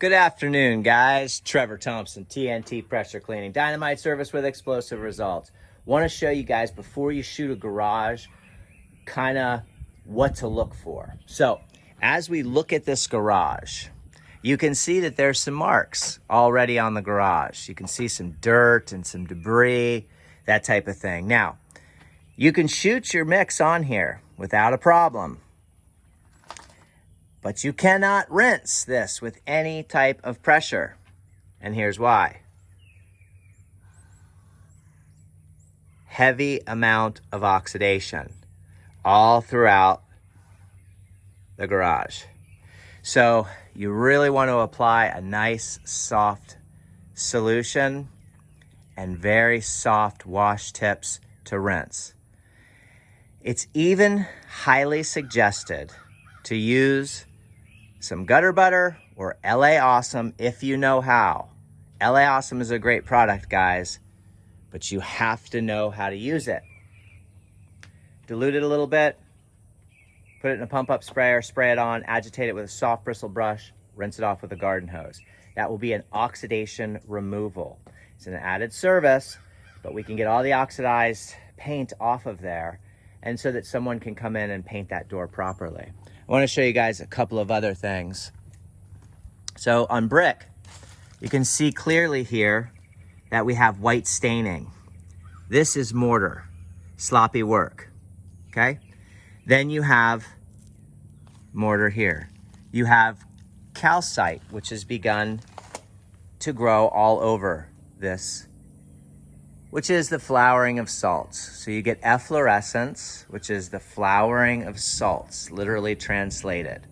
Good afternoon, guys. Trevor Thompson, TNT Pressure Cleaning. Dynamite service with explosive results. Want to show you guys, before you shoot a garage, kind of what to look for. So, as we look at this garage, you can see that there's some marks already on the garage. You can see some dirt and some debris, that type of thing. Now, you can shoot your mix on here without a problem. But you cannot rinse this with any type of pressure. And here's why. Heavy amount of oxidation all throughout the garage. So you really want to apply a nice soft solution and very soft wash tips to rinse. It's even highly suggested to use some gutter butter or LA Awesome if you know how. LA Awesome is a great product, guys, but you have to know how to use it. Dilute it a little bit, put it in a pump-up sprayer, spray it on, agitate it with a soft bristle brush, rinse it off with a garden hose. That will be an oxidation removal. It's an added service, but we can get all the oxidized paint off of there, and so that someone can come in and paint that door properly. I want to show you guys a couple of other things. So on brick, you can see clearly here that we have white staining. This is mortar, sloppy work, okay? Then you have mortar here. You have calcite, which has begun to grow all over this, which is the flowering of salts. So you get efflorescence, which is the flowering of salts, literally translated.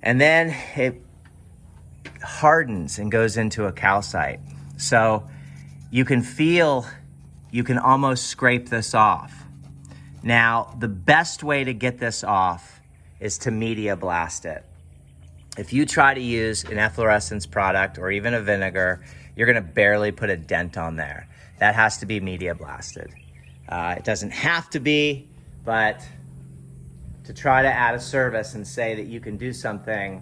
And then it hardens and goes into a calcite. So you can feel, you can almost scrape this off. Now, the best way to get this off is to media blast it. If you try to use an efflorescence product or even a vinegar, you're gonna barely put a dent on there. That has to be media blasted. It doesn't have to be, but to try to add a service and say that you can do something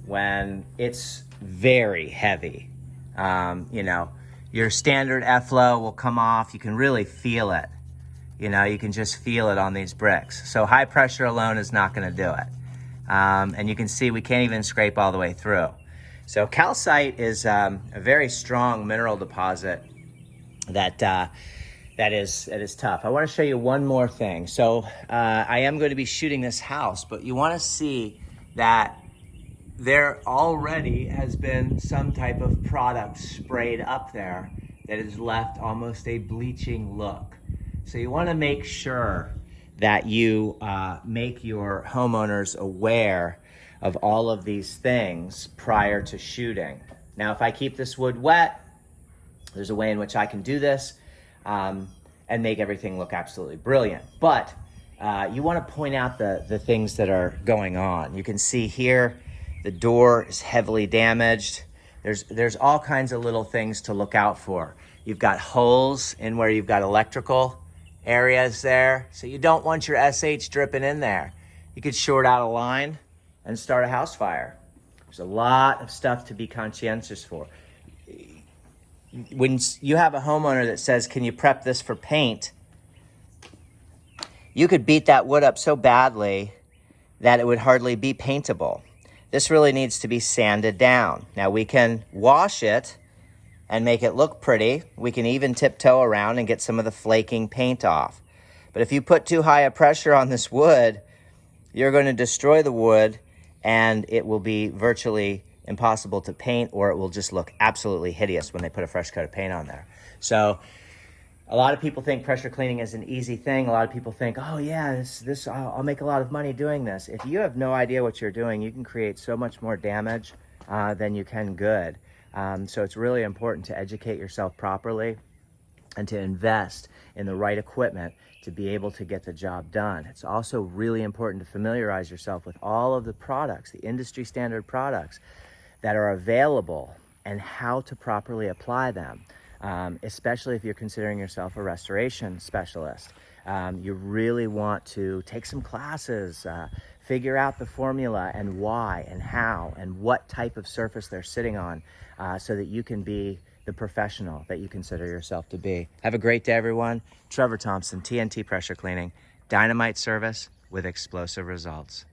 when it's very heavy, you know, your standard Efflo will come off. You can really feel it. You know, you can just feel it on these bricks. So high pressure alone is not gonna do it. And you can see we can't even scrape all the way through. So calcite is a very strong mineral deposit that is tough. I want to show you one more thing. So I am going to be shooting this house, but you want to see that there already has been some type of product sprayed up there that has left almost a bleaching look. So you want to make sure that you make your homeowners aware of all of these things prior to shooting. Now, if I keep this wood wet, there's a way in which I can do this and make everything look absolutely brilliant. But you want to point out the things that are going on. You can see here, the door is heavily damaged. There's all kinds of little things to look out for. You've got holes in where you've got electrical areas there. So you don't want your SH dripping in there. You could short out a line and start a house fire. There's a lot of stuff to be conscientious for. When you have a homeowner that says, can you prep this for paint? You could beat that wood up so badly that it would hardly be paintable. This really needs to be sanded down. Now we can wash it and make it look pretty. We can even tiptoe around and get some of the flaking paint off. But if you put too high a pressure on this wood, you're going to destroy the wood and it will be virtually impossible to paint, or it will just look absolutely hideous when they put a fresh coat of paint on there. So a lot of people think pressure cleaning is an easy thing. A lot of people think, oh yeah, I'll make a lot of money doing this. If you have no idea what you're doing, you can create so much more damage than you can good. So it's really important to educate yourself properly and to invest in the right equipment to be able to get the job done. It's also really important to familiarize yourself with all of the products, the industry standard products that are available and how to properly apply them, especially if you're considering yourself a restoration specialist. You really want to take some classes, Figure out the formula and why and how and what type of surface they're sitting on, so that you can be the professional that you consider yourself to be. Have a great day, everyone. Trevor Thompson, TNT Pressure Cleaning, dynamite service with explosive results.